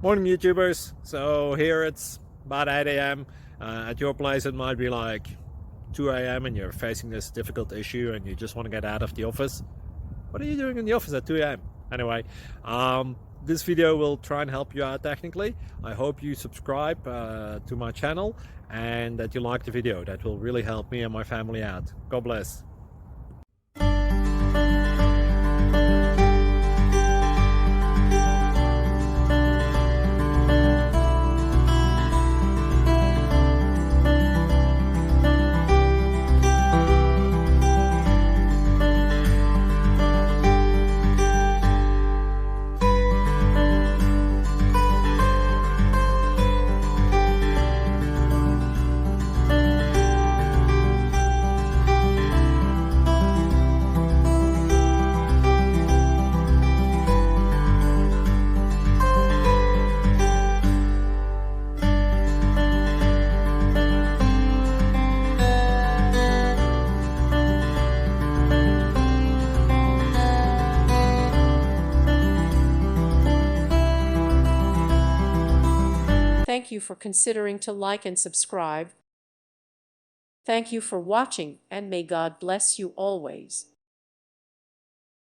Morning YouTubers. So here it's about 8 a.m. At your place it might be like 2 a.m. and you're facing this difficult issue and you just want to get out of the office. What are you doing in the office at 2 a.m.? Anyway, this video will try and help you out technically. I hope you subscribe to my channel and that you like the video. That will really help me and my family out. God bless. Thank you for considering to like and subscribe. Thank you for watching, and may God bless you always.